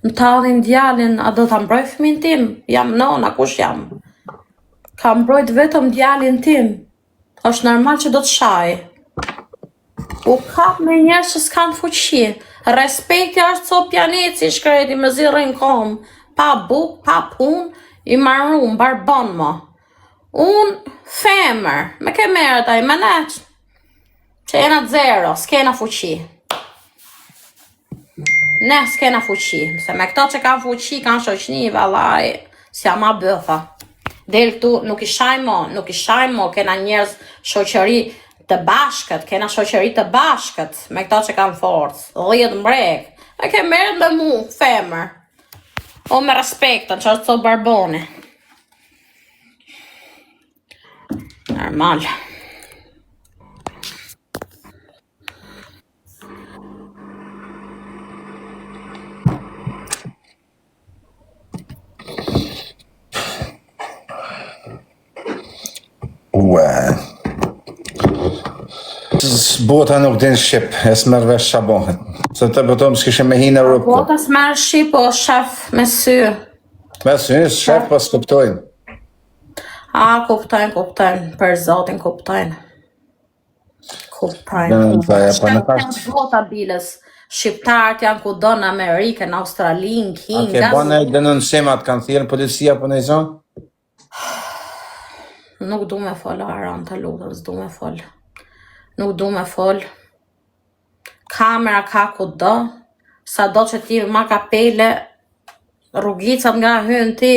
Më tallin djalin, a do ta mbroj fëmin tim? Jam nona, kush jam? Ka mbrojt vetëm djalin tim. Është normal që do të shaj. U kap me njerëz që s'kan fuqi. Respekti është co pjaneci shkreti me zirrin kom. Pa buk, pa pun, i marrum, barbon mo. Unë femër, me ke merët a i meneq. Që jena zero, s'kena fuqi. Ne s'kena fuqi, se me këto që kanë fuqi, kanë shoqni, vallaj, s'ja ma bëtha. Del tu, nuk i shajmo, kena njerëz shoqëri të bashkët, me këto që kanë forcë, 10 mbrek, e ke merët me mu, femër. O me respektën, që është të barboni. Normal. Bota nuk din Shqip, e s'merr vesh qa bohet. Se të bëtojmë s'kishe me hi në Europë. Bota s'merr Shqip, o shef me sy. Me sy, shef, pas kuptojnë. A, kuptojnë, për zotin kuptojnë. Bota bilës, shqiptarët janë ku do në Amerikën, në Australinë, Kinë, A ke bane denonsimat, kanë thirrën policia për në zonë? Nuk du me fol, Aran, të lutëm, s'du me fol. Nuk du me fol. Kamera ka ku do, sa do që ti ma kapele, rrugicat nga hynë ti,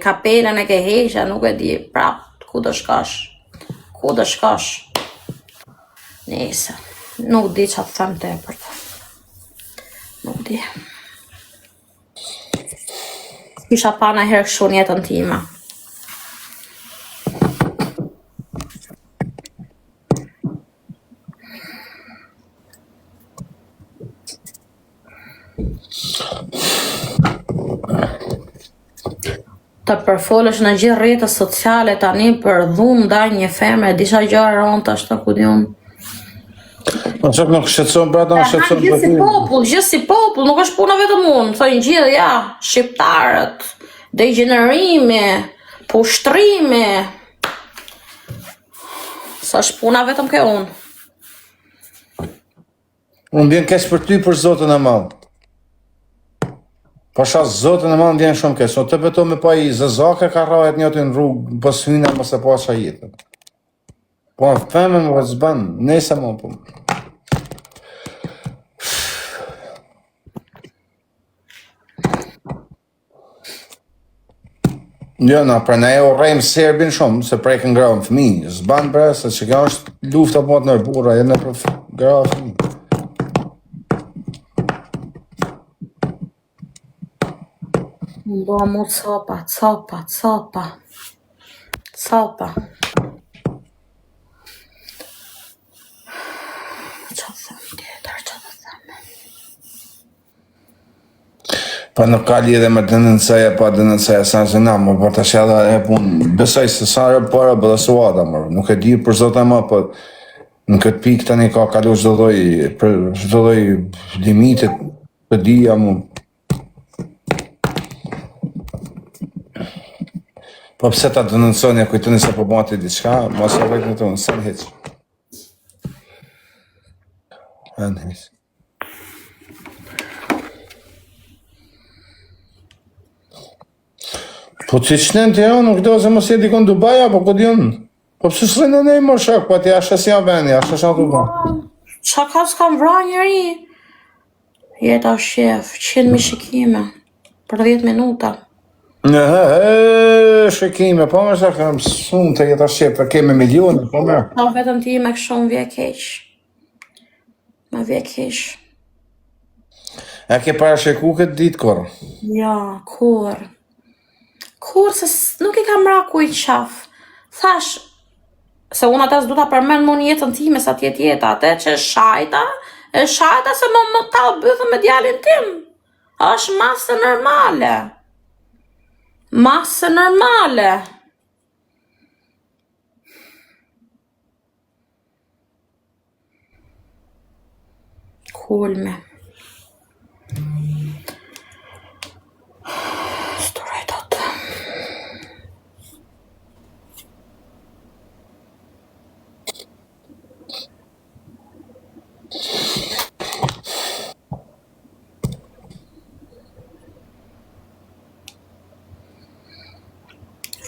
kapelen e ke heqja, nuk e di, prap, ku do shkash. Nese, nuk di që të them të e për të. Nuk di. Kisha pa në herë kështu jetën tima. Të përfolësh në gjithë rrjetet sociale tani për dhunë ndaj një femre, disha gjëra ronta ashtu ku di unë. Po çka nuk shqetëson brata, nuk shqetëson Gjithë si popull, nuk është puna vetëm unë, thojnë gjithë ja, shqiptarët, degenerimi, pushtrimi. Sa është puna vetëm ke unë. Unë vjen keq për ty për Zotën e Madh. Pasha Zotën e Madh vjen shumë keq. Sot të beto me pa i zezake ka rrahet njëti në rrugë, bës hyna mos e pasha jetën. Po në femën më zban, nese më po. Jo, na për ne e urrejmë Serbin shumë, se prejkën grave në fëmijë. Zban bre, se që ka është lufta po të nërë burra, e në për grave fëmijë. Mbo mu copa. Pa nuk ka lidhe me denoncaja, pa denoncaja, sa në zina, më për të shedha e punë, besoj se sa rë para bëdhësuada, nuk e di për Zota ma, po në këtë pikë tani ka kalu çdo lloj limitet, për dija mu. Po pse ta denonconi, e kujtoni se po bati diçka, mos e vëjtë në tonë, se në heqë. Anëmis. Po që qënën të janë, nuk do se mos jeti kënë Dubaja, po këtë janë. Po pësë së rënë në i më shak, po ati ashtë si janë veni, ashtë shanë të bënë. Qa ka s'kam vra njëri? Jeta shef, 100.000 shikime, për 10 minuta. Shikime, po me shak, mësunë të jeta shef, për keme milione, po me. Ta vetëm ti me këshon vje keq. Me vje keq. E ke parashiku këtë ditë, korë? Ja, kur, se nuk i kam ra ku i qaf. Thash, se unë atës du ta përmen më një jetën time sa tjetë jeta, atë që shajta se më talë bëthë me djalin tim. Është masë normale. Masë normale. Kulme.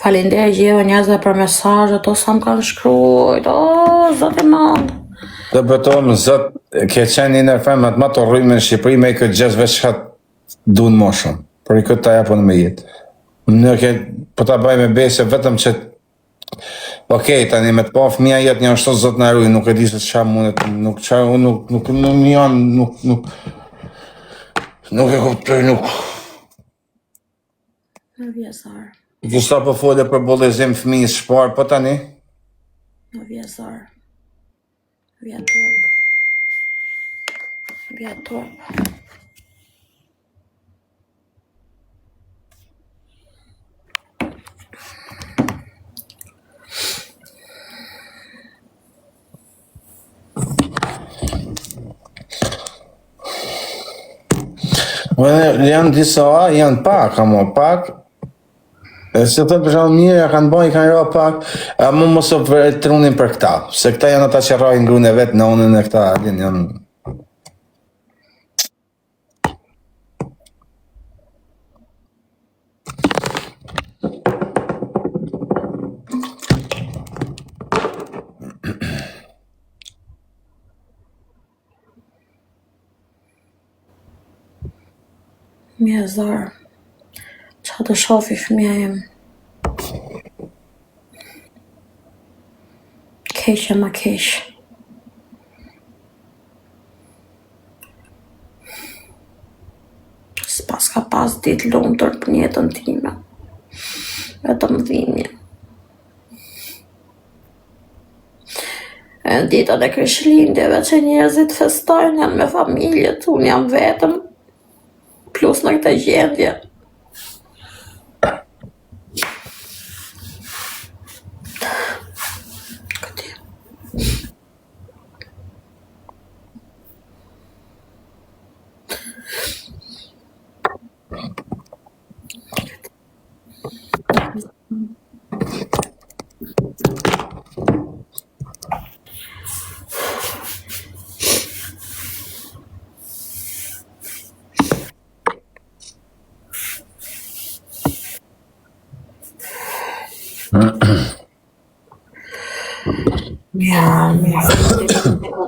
Faleminderit gjithë njerëzve për mesazhet, o sa më kanë shkruajt, o zoti i madh. Të betojmë, zot, ke qenë një femët më të rrymë në Shqipëri me i këtë gjëzve që ka dunë më shumë, për i këtë ta japën me jetë. Nuk e, po ta bëj me besë vetëm që, okej, tani me të pa fëmija jetë një ashtu zot në rrujë, nuk e di se qa mundet, nuk e kuptoj, nuk. Në vjesar, Gjësa po fole për bollezim fëmijës shpar, po tani? në vjesar. Vjetor. Vjetor. Janë disa, janë pak, ama pak. E se të për shumë mirë, ja kanë bëj, kanë ra pak, a mu mos o vërë trunin për këta, se këta janë ata që rajnë grune vetë në onën e këta, adin janë... Mjezar. Qa të shofi fëmija im. Keqe ma keqe. S'pas ka pas ditë lumtur për jetën time. Vetëm dhimbje. E në ditën e Krishtlindjeve që njerëzit festojnë, janë me familjet, unë jam vetëm, plus në këtë gjendje.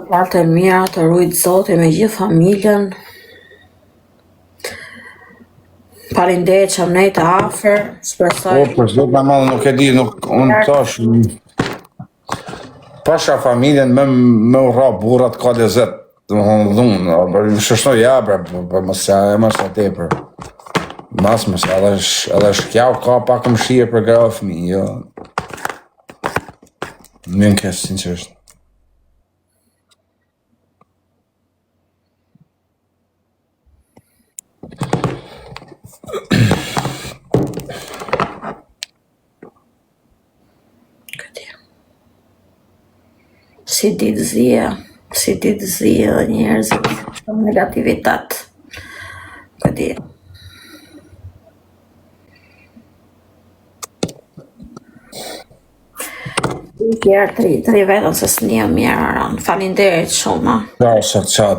Fjalë të mira, të rujt Zoti me gjithë familjen. Faleminderit që më nejtë afër, shpresoj. O, për zot në malë nuk e di, nuk, unë tash... Pasha familjen me u ra burat ka lezet, dhe më thonë dhunë, për shështoj ja, për mësja e mësja tepër. Mësja, edhe shkjav ka pak më shirë për gra fëmi, jo. Më në kesë, sinqerisht. Si ditë zi dhe njerëzit, negativitet. Këti. Tjerë tri vetën se s'një mirë, faleminderit shumë. Ciao,